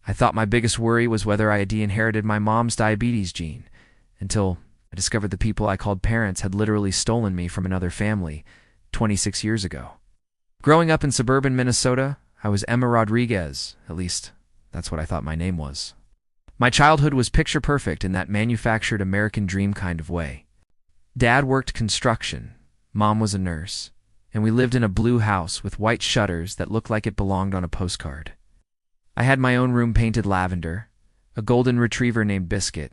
I thought my biggest worry was whether I had inherited my mom's diabetes gene, until I discovered the people I called parents had literally stolen me from another family 26 years ago. Growing up in suburban Minnesota, I was Emma Rodriguez, at least that's what I thought my name was. My childhood was picture perfect in that manufactured American dream kind of way. Dad worked construction, Mom was a nurse, and we lived in a blue house with white shutters that looked like it belonged on a postcard. I had my own room painted lavender, a golden retriever named Biscuit,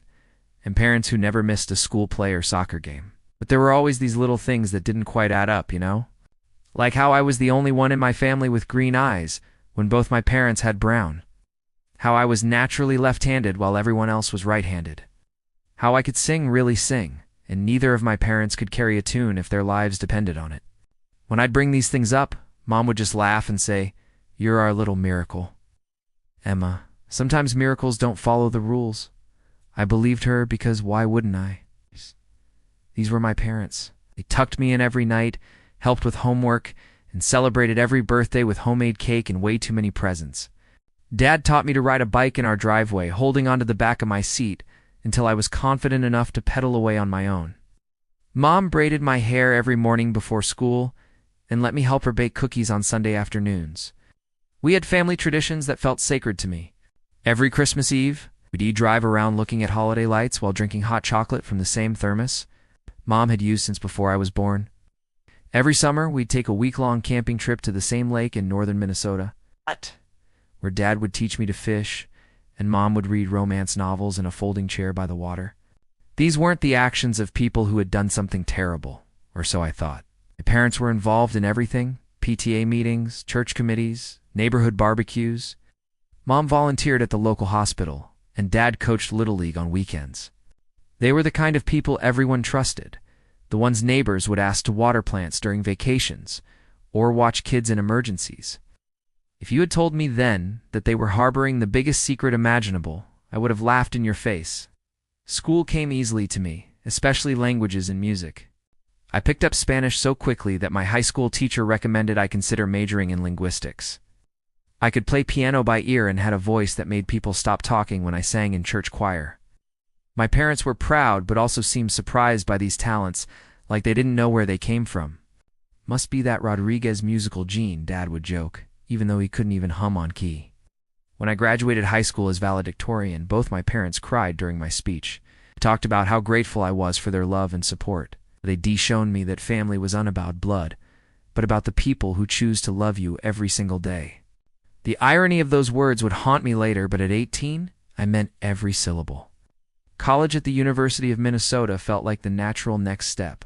and parents who never missed a school play or soccer game. But there were always these little things that didn't quite add up, you know? Like how I was the only one in my family with green eyes when both my parents had brown. How I was naturally left-handed while everyone else was right-handed. How I could really sing, and neither of my parents could carry a tune if their lives depended on it. When I'd bring these things up, Mom would just laugh and say, "You're our little miracle." Emma, sometimes miracles don't follow the rules. I believed her because why wouldn't I? These were my parents. They tucked me in every night, helped with homework, and celebrated every birthday with homemade cake and way too many presents. Dad taught me to ride a bike in our driveway, holding onto the back of my seat until I was confident enough to pedal away on my own. Mom braided my hair every morning before school and let me help her bake cookies on Sunday afternoons. We had family traditions that felt sacred to me. Every Christmas Eve, we'd drive around looking at holiday lights while drinking hot chocolate from the same thermos Mom had used since before I was born. Every summer, we'd take a week-long camping trip to the same lake in northern Minnesota, where Dad would teach me to fish, and Mom would read romance novels in a folding chair by the water. These weren't the actions of people who had done something terrible, or so I thought. My parents were involved in everything: PTA meetings, church committees, neighborhood barbecues. Mom volunteered at the local hospital, and Dad coached Little League on weekends. They were the kind of people everyone trusted, the ones neighbors would ask to water plants during vacations, or watch kids in emergencies. If you had told me then that they were harboring the biggest secret imaginable, I would have laughed in your face. School came easily to me, especially languages and music. I picked up Spanish so quickly that my high school teacher recommended I consider majoring in linguistics. I could play piano by ear and had a voice that made people stop talking when I sang in church choir. My parents were proud but also seemed surprised by these talents, like they didn't know where they came from. "Must be that Rodriguez musical gene," Dad would joke, even though he couldn't even hum on key. When I graduated high school as valedictorian, both my parents cried during my speech. I talked about how grateful I was for their love and support. They shown me that family was unabowed blood, but about the people who choose to love you every single day. The irony of those words would haunt me later, but at 18, I meant every syllable. College at the University of Minnesota felt like the natural next step.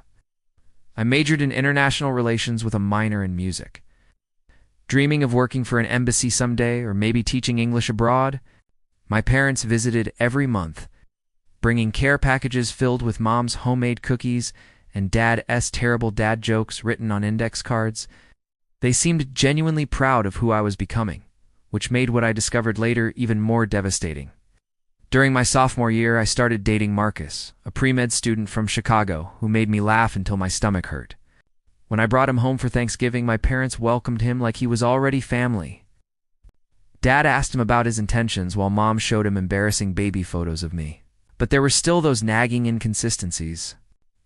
I majored in international relations with a minor in music. Dreaming of working for an embassy someday, or maybe teaching English abroad, my parents visited every month, bringing care packages filled with Mom's homemade cookies and Dad's terrible dad jokes written on index cards. They seemed genuinely proud of who I was becoming, which made what I discovered later even more devastating. During my sophomore year, I started dating Marcus, a pre-med student from Chicago who made me laugh until my stomach hurt. When I brought him home for Thanksgiving, my parents welcomed him like he was already family. Dad asked him about his intentions while Mom showed him embarrassing baby photos of me. But there were still those nagging inconsistencies,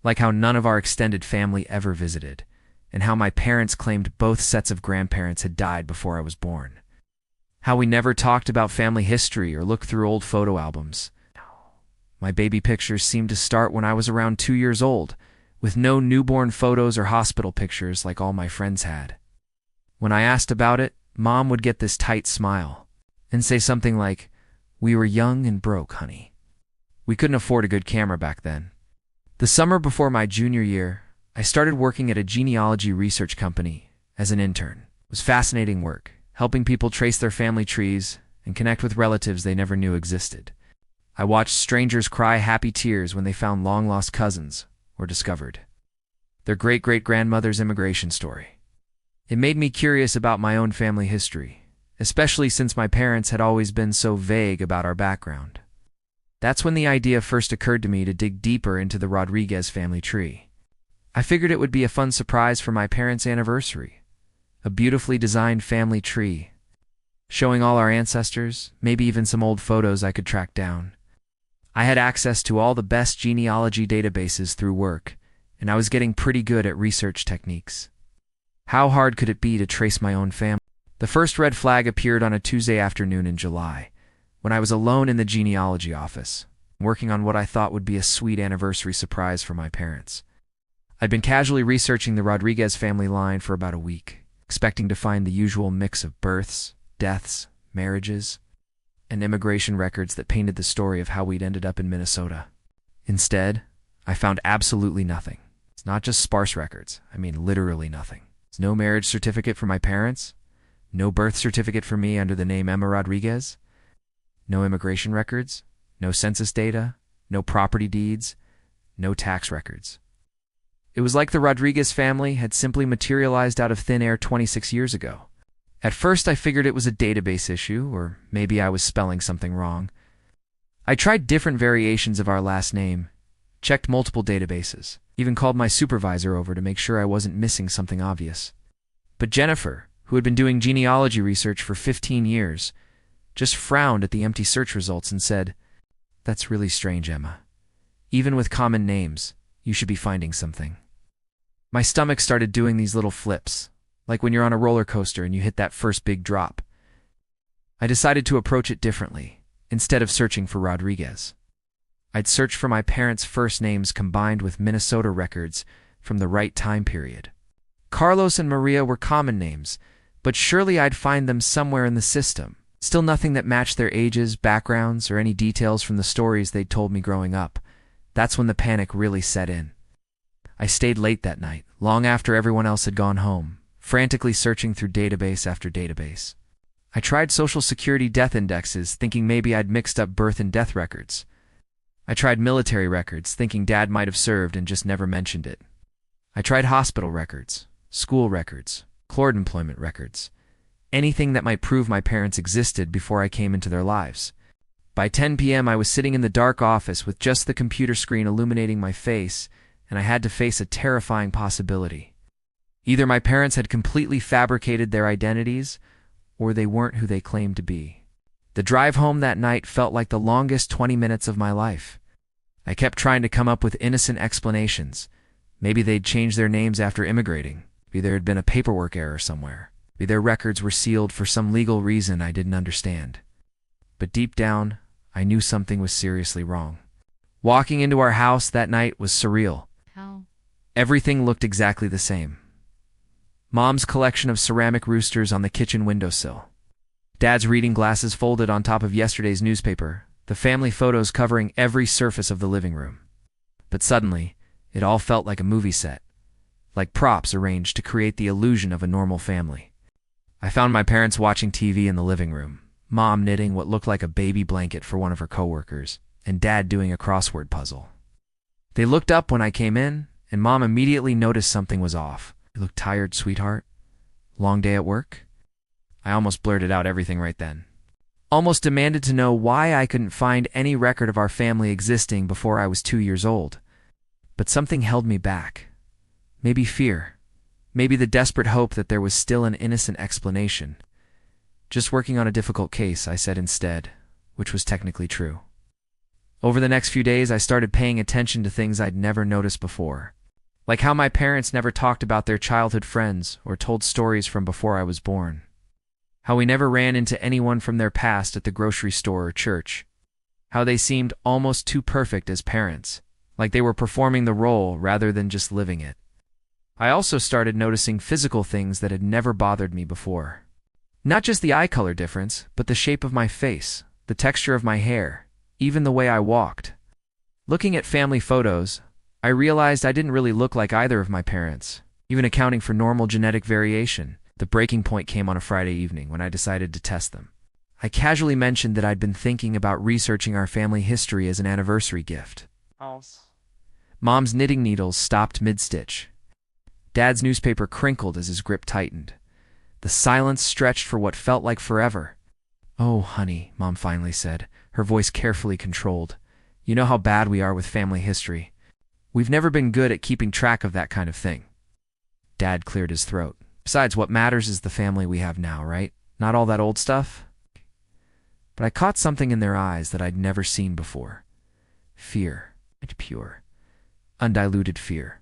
like how none of our extended family ever visited, and how my parents claimed both sets of grandparents had died before I was born. How we never talked about family history or looked through old photo albums. My baby pictures seemed to start when I was around 2 years old, with no newborn photos or hospital pictures like all my friends had. When I asked about it, Mom would get this tight smile and say something like, "We were young and broke, honey." We couldn't afford a good camera back then. The summer before my junior year, I started working at a genealogy research company as an intern. It was fascinating work, helping people trace their family trees and connect with relatives they never knew existed. I watched strangers cry happy tears when they found long-lost cousins or discovered their great-great-grandmother's immigration story. It made me curious about my own family history, especially since my parents had always been so vague about our background. That's when the idea first occurred to me to dig deeper into the Rodriguez family tree. I figured it would be a fun surprise for my parents' anniversary. A beautifully designed family tree. showing all our ancestors, maybe even some old photos I could track down. I had access to all the best genealogy databases through work, and I was getting pretty good at research techniques. How hard could it be to trace my own family? The first red flag appeared on a Tuesday afternoon in July, when I was alone in the genealogy office, working on what I thought would be a sweet anniversary surprise for my parents. I'd been casually researching the Rodriguez family line for about a week, expecting to find the usual mix of births, deaths, marriages, and immigration records that painted the story of how we'd ended up in Minnesota. Instead, I found absolutely nothing. It's not just sparse records, I mean literally nothing. There's no marriage certificate for my parents, no birth certificate for me under the name Emma Rodriguez, no immigration records, no census data, no property deeds, no tax records. It was like the Rodriguez family had simply materialized out of thin air 26 years ago. At first, I figured it was a database issue, or maybe I was spelling something wrong. I tried different variations of our last name, checked multiple databases, even called my supervisor over to make sure I wasn't missing something obvious. But Jennifer, who had been doing genealogy research for 15 years, just frowned at the empty search results and said, "That's really strange, Emma. Even with common names, you should be finding something." My stomach started doing these little flips, like when you're on a roller coaster and you hit that first big drop. I decided to approach it differently. Instead of searching for Rodriguez, I'd search for my parents' first names combined with Minnesota records from the right time period. Carlos and Maria were common names, but surely I'd find them somewhere in the system. Still nothing that matched their ages, backgrounds, or any details from the stories they'd told me growing up. That's when the panic really set in. I stayed late that night, long after everyone else had gone home, frantically searching through database after database. I tried Social Security death indexes, thinking maybe I'd mixed up birth and death records. I tried military records, thinking Dad might have served and just never mentioned it. I tried hospital records, school records, court employment records, anything that might prove my parents existed before I came into their lives. By 10 p.m. I was sitting in the dark office with just the computer screen illuminating my face, and I had to face a terrifying possibility. Either my parents had completely fabricated their identities, or they weren't who they claimed to be. The drive home that night felt like the longest 20 minutes of my life. I kept trying to come up with innocent explanations. Maybe they'd changed their names after immigrating. Maybe there had been a paperwork error somewhere. Maybe their records were sealed for some legal reason I didn't understand. But deep down, I knew something was seriously wrong. Walking into our house that night was surreal. How? Everything looked exactly the same. Mom's collection of ceramic roosters on the kitchen windowsill. Dad's reading glasses folded on top of yesterday's newspaper, the family photos covering every surface of the living room. But suddenly, it all felt like a movie set, like props arranged to create the illusion of a normal family. I found my parents watching TV in the living room, Mom knitting what looked like a baby blanket for one of her coworkers, and Dad doing a crossword puzzle. They looked up when I came in, and Mom immediately noticed something was off. "You look tired, sweetheart. Long day at work?" I almost blurted out everything right then. Almost demanded to know why I couldn't find any record of our family existing before I was 2 years old. But something held me back. Maybe fear. Maybe the desperate hope that there was still an innocent explanation. "Just working on a difficult case," I said instead, which was technically true. Over the next few days, I started paying attention to things I'd never noticed before. Like how my parents never talked about their childhood friends or told stories from before I was born. How we never ran into anyone from their past at the grocery store or church. How they seemed almost too perfect as parents, like they were performing the role rather than just living it. I also started noticing physical things that had never bothered me before. Not just the eye color difference, but the shape of my face, the texture of my hair, even the way I walked. Looking at family photos, I realized I didn't really look like either of my parents, even accounting for normal genetic variation. The breaking point came on a Friday evening when I decided to test them. I casually mentioned that I'd been thinking about researching our family history as an anniversary gift. Mom's knitting needles stopped mid-stitch. Dad's newspaper crinkled as his grip tightened. The silence stretched for what felt like forever. "Oh, honey," Mom finally said, her voice carefully controlled. "You know how bad we are with family history. We've never been good at keeping track of that kind of thing." Dad cleared his throat. "Besides, what matters is the family we have now, right? not all that old stuff. But I caught something in their eyes that I'd never seen before. Fear. Pure, undiluted fear.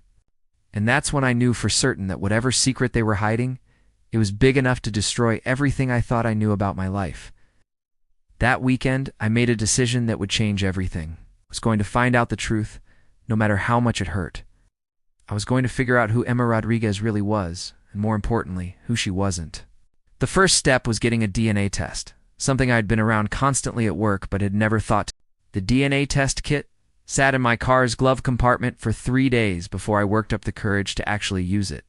And that's when I knew for certain that whatever secret they were hiding, it was big enough to destroy everything I thought I knew about my life. That weekend, I made a decision that would change everything. I was going to find out the truth, no matter how much it hurt. I was going to figure out who Emma Rodriguez really was, and more importantly, who she wasn't. The first step was getting a DNA test, something I'd been around constantly at work but had never thought to. The DNA test kit sat in my car's glove compartment for 3 days before I worked up the courage to actually use it.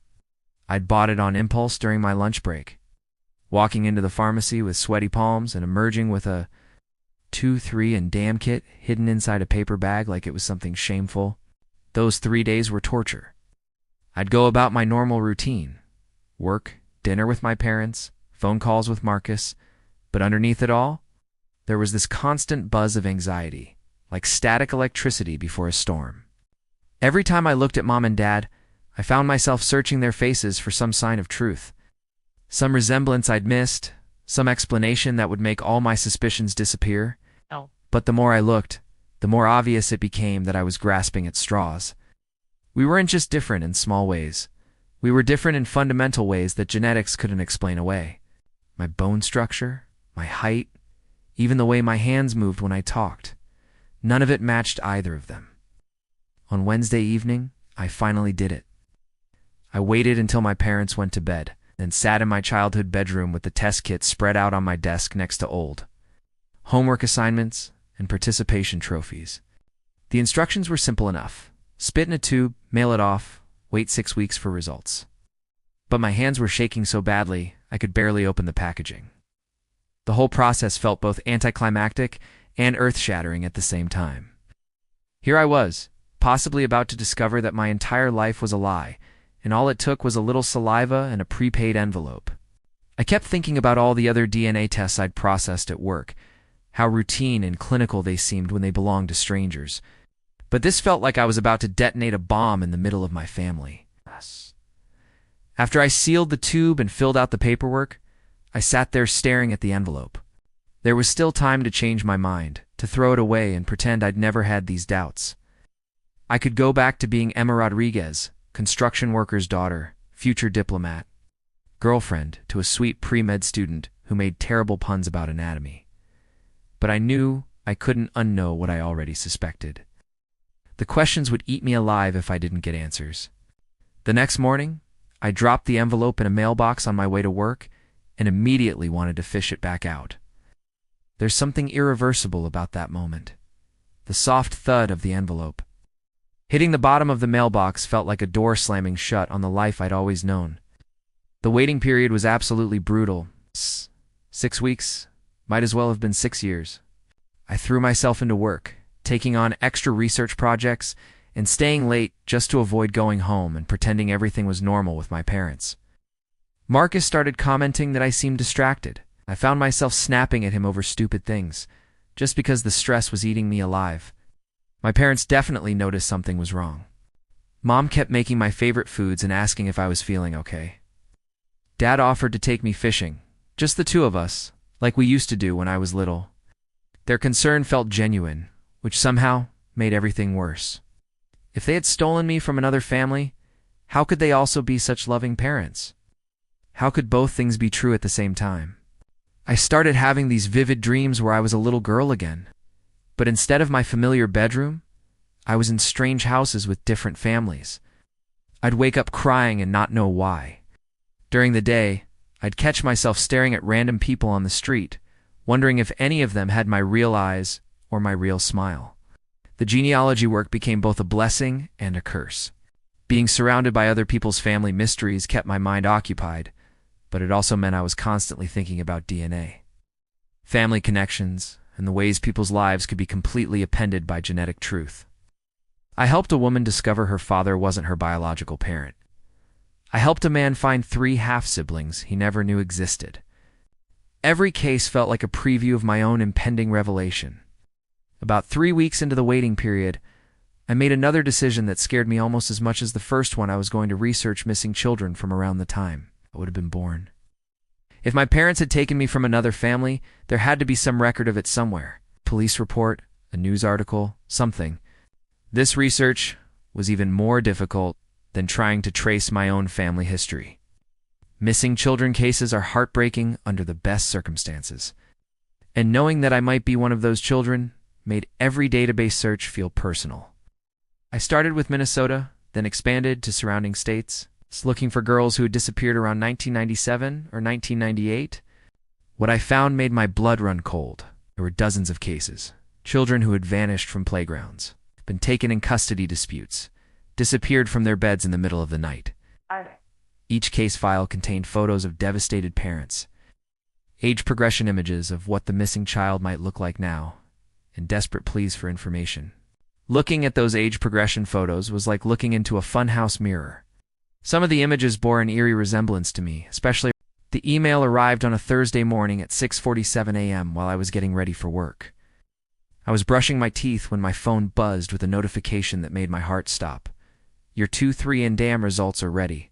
I'd bought it on impulse during my lunch break, walking into the pharmacy with sweaty palms and emerging with a 2, 3, and damn kit hidden inside a paper bag like it was something shameful. Those 3 days were torture. I'd go about my normal routine: work, dinner with my parents, phone calls with Marcus, but underneath it all, there was this constant buzz of anxiety, like static electricity before a storm. Every time I looked at Mom and Dad, I found myself searching their faces for some sign of truth. Some resemblance I'd missed, some explanation that would make all my suspicions disappear. Oh. But the more I looked, the more obvious it became that I was grasping at straws. We weren't just different in small ways. We were different in fundamental ways that genetics couldn't explain away. My bone structure, my height, even the way my hands moved when I talked. None of it matched either of them. On Wednesday evening, I finally did it. I waited until my parents went to bed, then sat in my childhood bedroom with the test kit spread out on my desk next to old homework assignments and participation trophies. The instructions were simple enough: spit in a tube, mail it off, wait 6 weeks for results. But my hands were shaking so badly, I could barely open the packaging. The whole process felt both anticlimactic and earth-shattering at the same time. Here I was, possibly about to discover that my entire life was a lie, and all it took was a little saliva and a prepaid envelope. I kept thinking about all the other DNA tests I'd processed at work, how routine and clinical they seemed when they belonged to strangers. But this felt like I was about to detonate a bomb in the middle of my family. After I sealed the tube and filled out the paperwork, I sat there staring at the envelope. There was still time to change my mind, to throw it away and pretend I'd never had these doubts. I could go back to being Emma Rodriguez, construction worker's daughter, future diplomat, girlfriend to a sweet pre-med student who made terrible puns about anatomy. But I knew I couldn't unknow what I already suspected. The questions would eat me alive if I didn't get answers. The next morning, I dropped the envelope in a mailbox on my way to work and immediately wanted to fish it back out. There's something irreversible about that moment. The soft thud of the envelope. Hitting the bottom of the mailbox felt like a door slamming shut on the life I'd always known. The waiting period was absolutely brutal. 6 weeks, might as well have been 6 years. I threw myself into work, taking on extra research projects and staying late just to avoid going home and pretending everything was normal with my parents. Marcus started commenting that I seemed distracted. I found myself snapping at him over stupid things, just because the stress was eating me alive. My parents definitely noticed something was wrong. Mom kept making my favorite foods and asking if I was feeling okay. Dad offered to take me fishing, just the two of us, like we used to do when I was little. Their concern felt genuine, which somehow made everything worse. If they had stolen me from another family, how could they also be such loving parents? How could both things be true at the same time? I started having these vivid dreams where I was a little girl again. But instead of my familiar bedroom, I was in strange houses with different families. I'd wake up crying and not know why. During the day, I'd catch myself staring at random people on the street, wondering if any of them had my real eyes or my real smile. The genealogy work became both a blessing and a curse. Being surrounded by other people's family mysteries kept my mind occupied, but it also meant I was constantly thinking about DNA. Family connections, and the ways people's lives could be completely appended by genetic truth. I helped a woman discover her father wasn't her biological parent. I helped a man find 3 half-siblings he never knew existed. Every case felt like a preview of my own impending revelation. About 3 weeks into the waiting period, I made another decision that scared me almost as much as the first one. I was going to research missing children from around the time I would have been born. If my parents had taken me from another family, there had to be some record of it somewhere. Police report, a news article, something. This research was even more difficult than trying to trace my own family history. Missing children cases are heartbreaking under the best circumstances. And knowing that I might be one of those children made every database search feel personal. I started with Minnesota, then expanded to surrounding states, looking for girls who had disappeared around 1997 or 1998. What I found made my blood run cold. There were dozens of cases. Children who had vanished from playgrounds, been taken in custody disputes, disappeared from their beds in the middle of the night. Each case file contained photos of devastated parents, age progression images of what the missing child might look like now, and desperate pleas for information. Looking at those age progression photos was like looking into a funhouse mirror. Some of the images bore an eerie resemblance to me, especially. The email arrived on a Thursday morning at 6:47 a.m. while I was getting ready for work. I was brushing my teeth when my phone buzzed with a notification that made my heart stop. Your 2,3-and-DAM results are ready.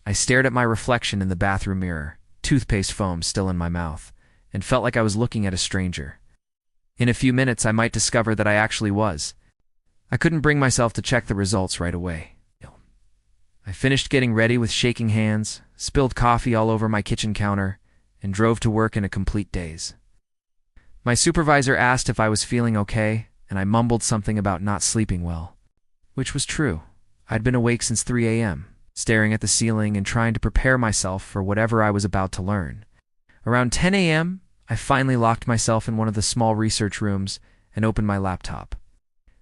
I stared at my reflection in the bathroom mirror, toothpaste foam still in my mouth, and felt like I was looking at a stranger. In a few minutes, I might discover that I actually was. I couldn't bring myself to check the results right away. I finished getting ready with shaking hands, spilled coffee all over my kitchen counter, and drove to work in a complete daze. My supervisor asked if I was feeling okay, and I mumbled something about not sleeping well, which was true. I'd been awake since 3 a.m., staring at the ceiling and trying to prepare myself for whatever I was about to learn. Around 10 a.m., I finally locked myself in one of the small research rooms and opened my laptop.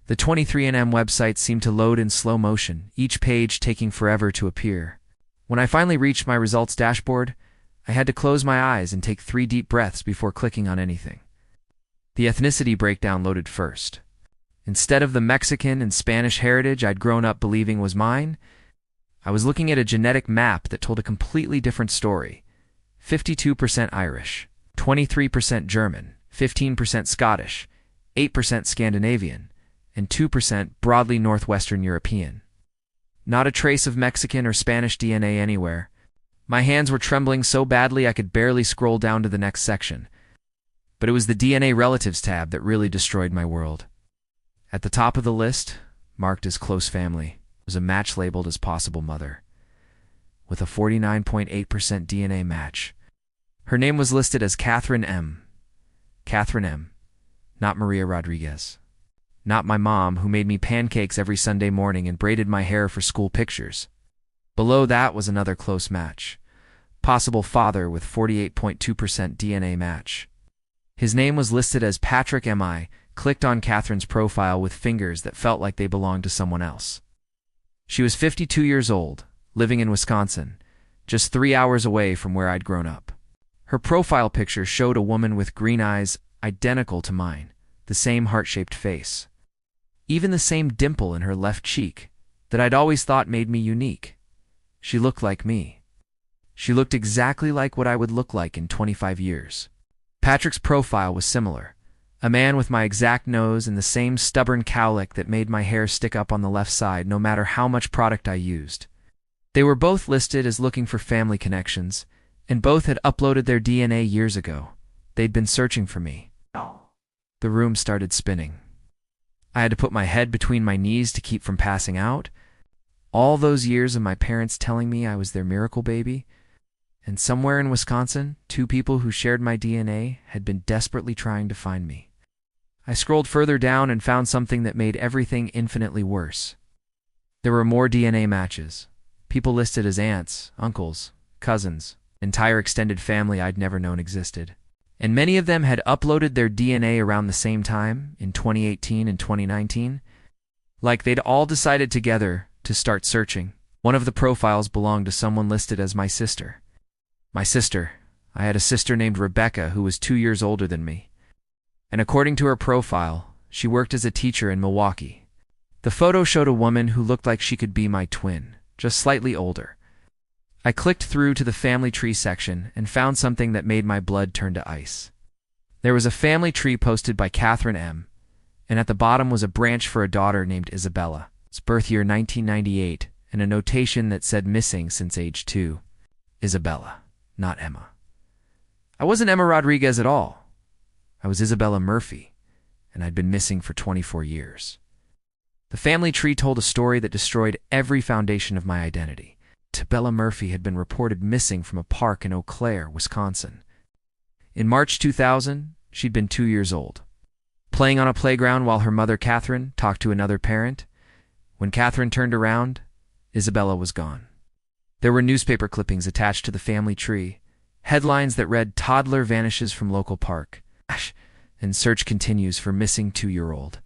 The 23andM website seemed to load in slow motion, each page taking forever to appear. When I finally reached my results dashboard, I had to close my eyes and take 3 deep breaths before clicking on anything. The ethnicity breakdown loaded first. Instead of the Mexican and Spanish heritage I'd grown up believing was mine, I was looking at a genetic map that told a completely different story. 52% Irish, 23% German, 15% Scottish, 8% Scandinavian, and 2% broadly Northwestern European. Not a trace of Mexican or Spanish DNA anywhere. My hands were trembling so badly I could barely scroll down to the next section. But it was the DNA Relatives tab that really destroyed my world. At the top of the list, marked as close family, was a match labeled as possible mother, with a 49.8% DNA match. Her name was listed as Catherine M. Catherine M., not Maria Rodriguez. Not my mom, who made me pancakes every Sunday morning and braided my hair for school pictures. Below that was another close match. Possible father with 48.2% DNA match. His name was listed as Patrick M. I clicked on Catherine's profile with fingers that felt like they belonged to someone else. She was 52 years old, living in Wisconsin, just 3 hours away from where I'd grown up. Her profile picture showed a woman with green eyes identical to mine, the same heart-shaped face. Even the same dimple in her left cheek that I'd always thought made me unique. She looked like me. She looked exactly like what I would look like in 25 years. Patrick's profile was similar. A man with my exact nose and the same stubborn cowlick that made my hair stick up on the left side no matter how much product I used. They were both listed as looking for family connections, and both had uploaded their DNA years ago. They'd been searching for me. The room started spinning. I had to put my head between my knees to keep from passing out. All those years of my parents telling me I was their miracle baby, and somewhere in Wisconsin, 2 people who shared my DNA had been desperately trying to find me. I scrolled further down and found something that made everything infinitely worse. There were more DNA matches. People listed as aunts, uncles, cousins, entire extended family I'd never known existed. And many of them had uploaded their DNA around the same time, in 2018 and 2019. Like they'd all decided together to start searching. One of the profiles belonged to someone listed as my sister. My sister. I had a sister named Rebecca who was 2 years older than me. And according to her profile, she worked as a teacher in Milwaukee. The photo showed a woman who looked like she could be my twin, just slightly older. I clicked through to the family tree section and found something that made my blood turn to ice. There was a family tree posted by Catherine M., and at the bottom was a branch for a daughter named Isabella. It's birth year 1998, and a notation that said missing since age 2. Isabella, not Emma. I wasn't Emma Rodriguez at all. I was Isabella Murphy, and I'd been missing for 24 years. The family tree told a story that destroyed every foundation of my identity. Isabella Murphy had been reported missing from a park in Eau Claire, Wisconsin. In March 2000, she'd been 2 years old, playing on a playground while her mother, Catherine, talked to another parent. When Catherine turned around, Isabella was gone. There were newspaper clippings attached to the family tree, headlines that read, "Toddler vanishes from local park," and search continues for missing 2-year-old.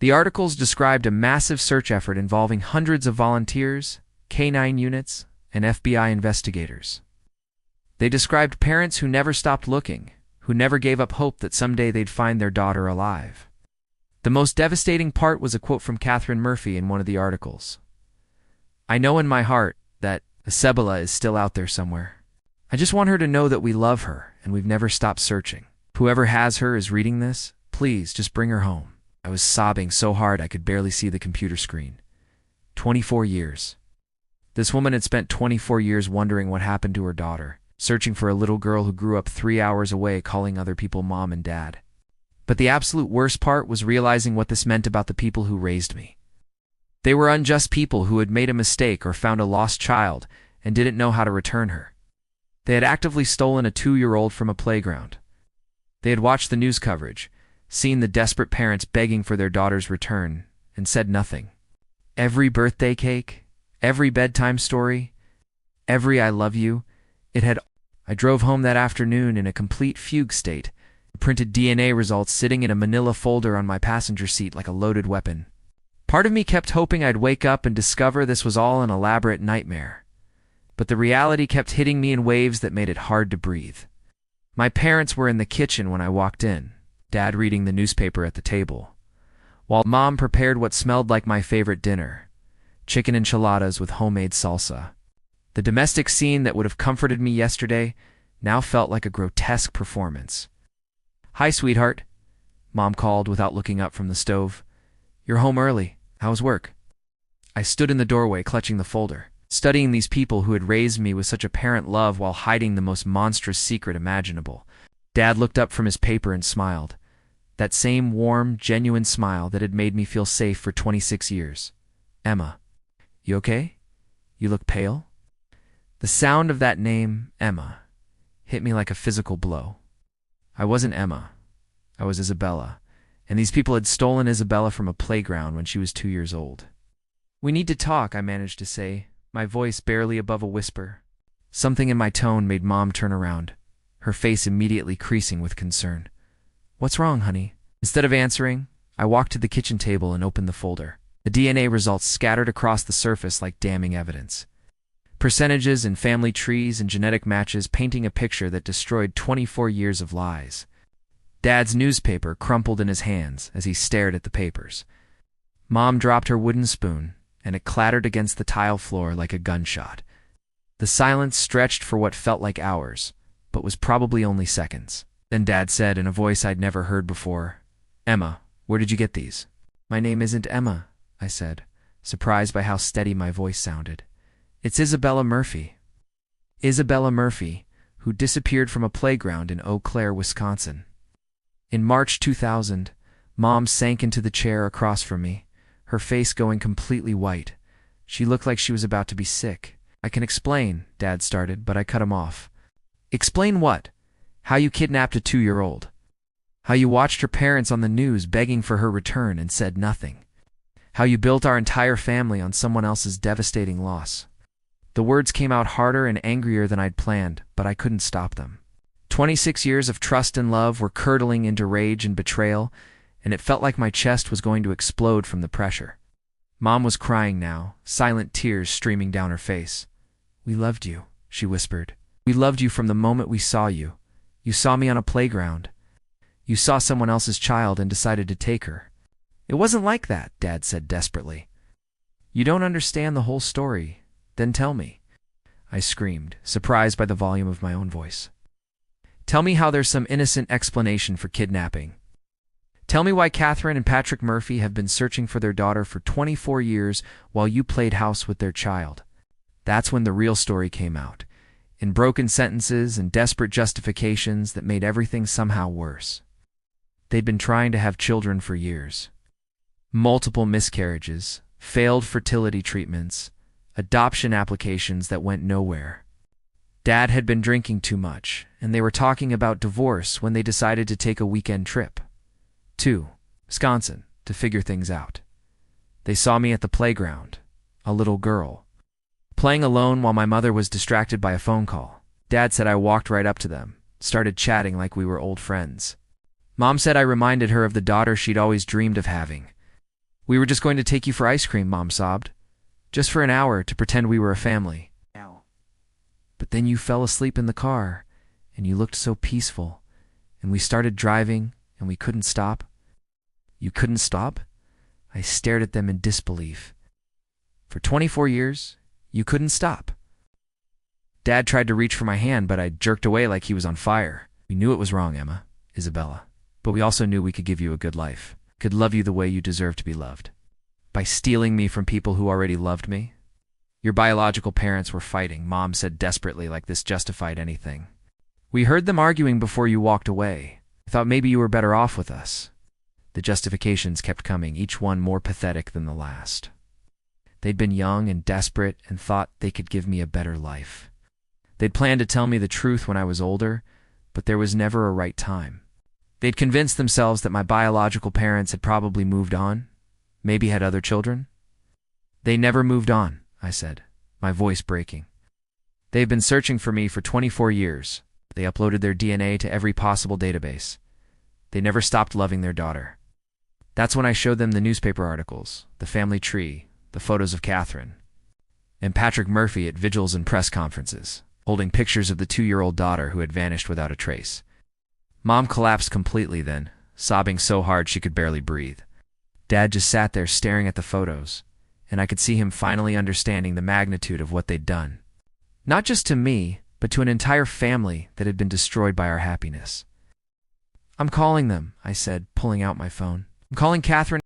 The articles described a massive search effort involving hundreds of volunteers, K-9 units, and FBI investigators. They described parents who never stopped looking, who never gave up hope that someday they'd find their daughter alive. The most devastating part was a quote from Catherine Murphy in one of the articles. "I know in my heart that Isabella is still out there somewhere. I just want her to know that we love her and we've never stopped searching. Whoever has her is reading this, please just bring her home." I was sobbing so hard I could barely see the computer screen. 24 years. This woman had spent 24 years wondering what happened to her daughter, searching for a little girl who grew up 3 hours away calling other people mom and dad. But the absolute worst part was realizing what this meant about the people who raised me. They were unjust people who had made a mistake or found a lost child and didn't know how to return her. They had actively stolen a 2-year-old from a playground. They had watched the news coverage, seen the desperate parents begging for their daughter's return, and said nothing. Every birthday cake, every bedtime story, every "I love you," it had. I drove home that afternoon in a complete fugue state, printed DNA results sitting in a manila folder on my passenger seat like a loaded weapon. Part of me kept hoping I'd wake up and discover this was all an elaborate nightmare. But the reality kept hitting me in waves that made it hard to breathe. My parents were in the kitchen when I walked in, Dad reading the newspaper at the table, while Mom prepared what smelled like my favorite dinner, chicken enchiladas with homemade salsa. The domestic scene that would have comforted me yesterday now felt like a grotesque performance. "Hi, sweetheart," Mom called without looking up from the stove. "You're home early. How's work?" I stood in the doorway clutching the folder, studying these people who had raised me with such apparent love while hiding the most monstrous secret imaginable. Dad looked up from his paper and smiled. That same warm, genuine smile that had made me feel safe for 26 years. "Emma, you okay? You look pale." The sound of that name, Emma, hit me like a physical blow. I wasn't Emma. I was Isabella, and these people had stolen Isabella from a playground when she was 2 years old. "We need to talk," I managed to say, my voice barely above a whisper. Something in my tone made Mom turn around, her face immediately creasing with concern. "What's wrong, honey?" Instead of answering, I walked to the kitchen table and opened the folder. The DNA results scattered across the surface like damning evidence. Percentages and family trees and genetic matches painting a picture that destroyed 24 years of lies. Dad's newspaper crumpled in his hands as he stared at the papers. Mom dropped her wooden spoon, and it clattered against the tile floor like a gunshot. The silence stretched for what felt like hours, but was probably only seconds. Then Dad said in a voice I'd never heard before, "Emma, where did you get these?" "My name isn't Emma," I said, surprised by how steady my voice sounded. "It's Isabella Murphy." Isabella Murphy, who disappeared from a playground in Eau Claire, Wisconsin. In March 2000, Mom sank into the chair across from me, her face going completely white. She looked like she was about to be sick. "I can explain," Dad started, but I cut him off. "Explain what? How you kidnapped a 2-year-old. How you watched her parents on the news begging for her return and said nothing. How you built our entire family on someone else's devastating loss." The words came out harder and angrier than I'd planned, but I couldn't stop them. 26 years of trust and love were curdling into rage and betrayal, and it felt like my chest was going to explode from the pressure. Mom was crying now, silent tears streaming down her face. "We loved you," she whispered. "We loved you from the moment we saw you. You saw me on a playground. You saw someone else's child and decided to take her." "It wasn't like that," Dad said desperately. "You don't understand the whole story. Then tell me," I screamed, surprised by the volume of my own voice. "Tell me how there's some innocent explanation for kidnapping. Tell me why Catherine and Patrick Murphy have been searching for their daughter for 24 years while you played house with their child." That's when the real story came out. in broken sentences and desperate justifications that made everything somehow worse. They'd been trying to have children for years. Multiple miscarriages, failed fertility treatments, adoption applications that went nowhere. Dad had been drinking too much, and they were talking about divorce when they decided to take a weekend trip to Wisconsin to figure things out. They saw me at the playground, a little girl, playing alone while my mother was distracted by a phone call. Dad said I walked right up to them, started chatting like we were old friends. Mom said I reminded her of the daughter she'd always dreamed of having. "We were just going to take you for ice cream," Mom sobbed. "Just for an hour to pretend we were a family. But then you fell asleep in the car, and you looked so peaceful, and we started driving, and we couldn't stop." "You couldn't stop?" I stared at them in disbelief. "For 24 years, you couldn't stop?" Dad tried to reach for my hand, but I jerked away like he was on fire. "We knew it was wrong, Emma, Isabella, but we also knew we could give you a good life, could love you the way you deserve to be loved. By stealing me from people who already loved me? Your biological parents were fighting," Mom said desperately, like this justified anything. "We heard them arguing before you walked away. I thought maybe you were better off with us." The justifications kept coming, each one more pathetic than the last. They'd been young and desperate and thought they could give me a better life. They'd planned to tell me the truth when I was older, but there was never a right time. They'd convinced themselves that my biological parents had probably moved on, maybe had other children. "They never moved on," I said, my voice breaking. "They've been searching for me for 24 years. They uploaded their DNA to every possible database. They never stopped loving their daughter." That's when I showed them the newspaper articles, the family tree, the photos of Catherine, and Patrick Murphy at vigils and press conferences, holding pictures of the 2-year-old daughter who had vanished without a trace. Mom collapsed completely then, sobbing so hard she could barely breathe. Dad just sat there staring at the photos, and I could see him finally understanding the magnitude of what they'd done. Not just to me, but to an entire family that had been destroyed by our happiness. "I'm calling them," I said, pulling out my phone. "I'm calling Catherine."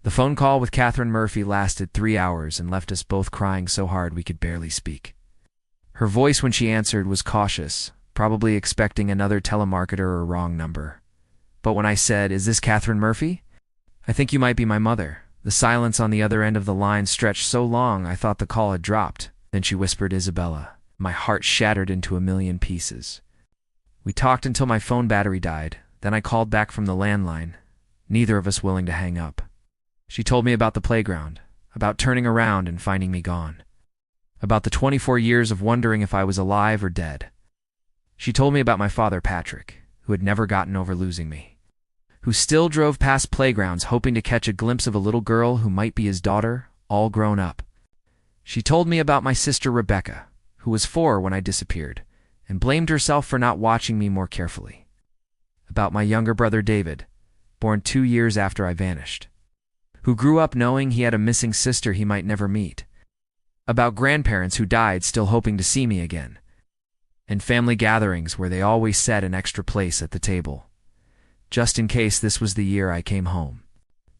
The phone call with Catherine Murphy lasted 3 hours and left us both crying so hard we could barely speak. Her voice when she answered was cautious, probably expecting another telemarketer or wrong number. But when I said, "Is this Catherine Murphy? I think you might be my mother," the silence on the other end of the line stretched so long I thought the call had dropped. Then she whispered, "Isabella." My heart shattered into a million pieces. We talked until my phone battery died. Then I called back from the landline, neither of us willing to hang up. She told me about the playground, about turning around and finding me gone, about the 24 years of wondering if I was alive or dead. She told me about my father, Patrick, who had never gotten over losing me, who still drove past playgrounds hoping to catch a glimpse of a little girl who might be his daughter, all grown up. She told me about my sister Rebecca, who was 4 when I disappeared, and blamed herself for not watching me more carefully. About my younger brother David, born 2 years after I vanished, who grew up knowing he had a missing sister he might never meet. About grandparents who died still hoping to see me again, and family gatherings where they always set an extra place at the table, just in case this was the year I came home.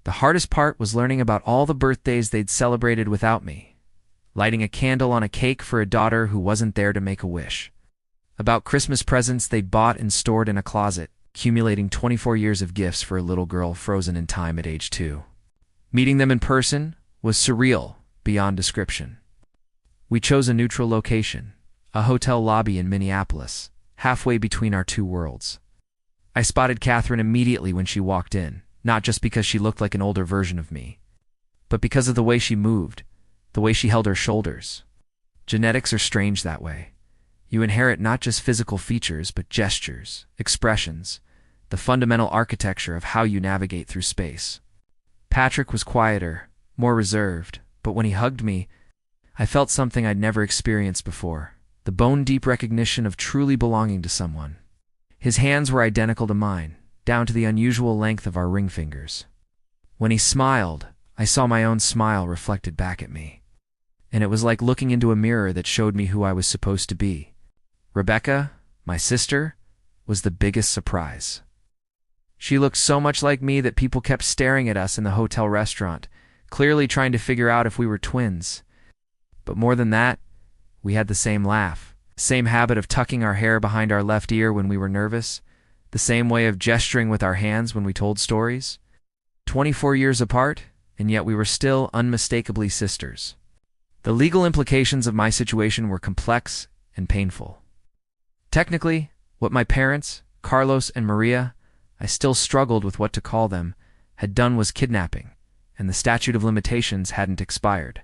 The hardest part was learning about all the birthdays they'd celebrated without me, lighting a candle on a cake for a daughter who wasn't there to make a wish. About Christmas presents they'd bought and stored in a closet, accumulating 24 years of gifts for a little girl frozen in time at age 2. Meeting them in person was surreal beyond description. We chose a neutral location, a hotel lobby in Minneapolis, halfway between our two worlds. I spotted Catherine immediately when she walked in, not just because she looked like an older version of me, but because of the way she moved, the way she held her shoulders. Genetics are strange that way. You inherit not just physical features, but gestures, expressions, the fundamental architecture of how you navigate through space. Patrick was quieter, more reserved, but when he hugged me, I felt something I'd never experienced before, the bone-deep recognition of truly belonging to someone. His hands were identical to mine, down to the unusual length of our ring fingers. When he smiled, I saw my own smile reflected back at me, and it was like looking into a mirror that showed me who I was supposed to be. Rebecca, my sister, was the biggest surprise. She looked so much like me that people kept staring at us in the hotel restaurant, clearly trying to figure out if we were twins. But more than that, we had the same laugh, Same habit of tucking our hair behind our left ear when we were nervous. The same way of gesturing with our hands when we told stories. 24 years apart, and yet we were still unmistakably sisters. The legal implications of my situation were complex and painful. Technically, what my parents, Carlos and Maria, I still struggled with what to call them, had done was kidnapping, and the statute of limitations hadn't expired.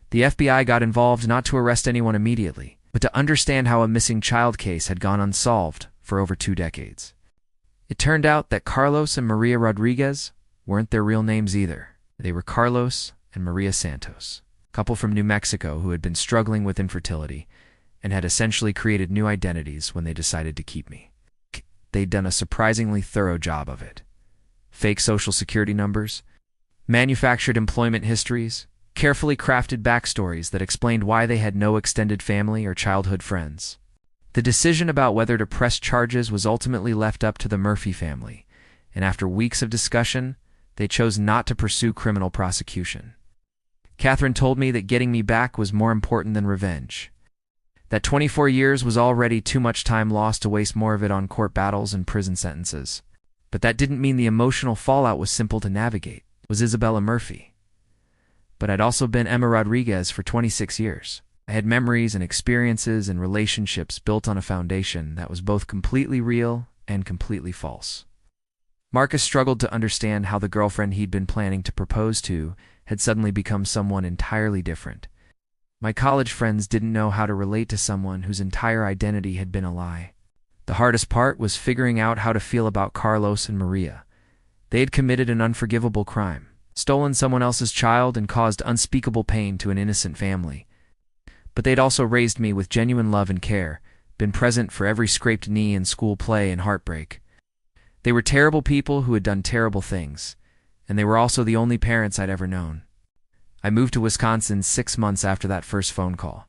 The FBI got involved not to arrest anyone immediately, but to understand how a missing child case had gone unsolved for over 2 decades. It turned out that Carlos and Maria Rodriguez weren't their real names either. They were Carlos and Maria Santos, a couple from New Mexico who had been struggling with infertility and had essentially created new identities when they decided to keep me. They'd done a surprisingly thorough job of it. Fake social security numbers, manufactured employment histories, carefully crafted backstories that explained why they had no extended family or childhood friends. The decision about whether to press charges was ultimately left up to the Murphy family, and after weeks of discussion, they chose not to pursue criminal prosecution. Catherine told me that getting me back was more important than revenge. That 24 years was already too much time lost to waste more of it on court battles and prison sentences. But that didn't mean the emotional fallout was simple to navigate. It was Isabella Murphy. But I'd also been Emma Rodriguez for 26 years. I had memories and experiences and relationships built on a foundation that was both completely real and completely false. Marcus struggled to understand how the girlfriend he'd been planning to propose to had suddenly become someone entirely different. My college friends didn't know how to relate to someone whose entire identity had been a lie. The hardest part was figuring out how to feel about Carlos and Maria. They had committed an unforgivable crime, stolen someone else's child and caused unspeakable pain to an innocent family. But they'd also raised me with genuine love and care, been present for every scraped knee and school play and heartbreak. They were terrible people who had done terrible things, and they were also the only parents I'd ever known. I moved to Wisconsin 6 months after that first phone call.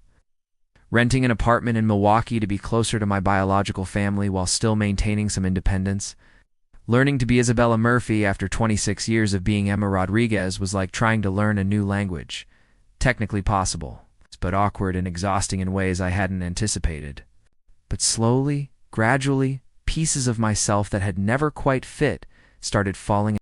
Renting an apartment in Milwaukee to be closer to my biological family while still maintaining some independence. Learning to be Isabella Murphy after 26 years of being Emma Rodriguez was like trying to learn a new language. Technically possible, but awkward and exhausting in ways I hadn't anticipated. But slowly, gradually, pieces of myself that had never quite fit started falling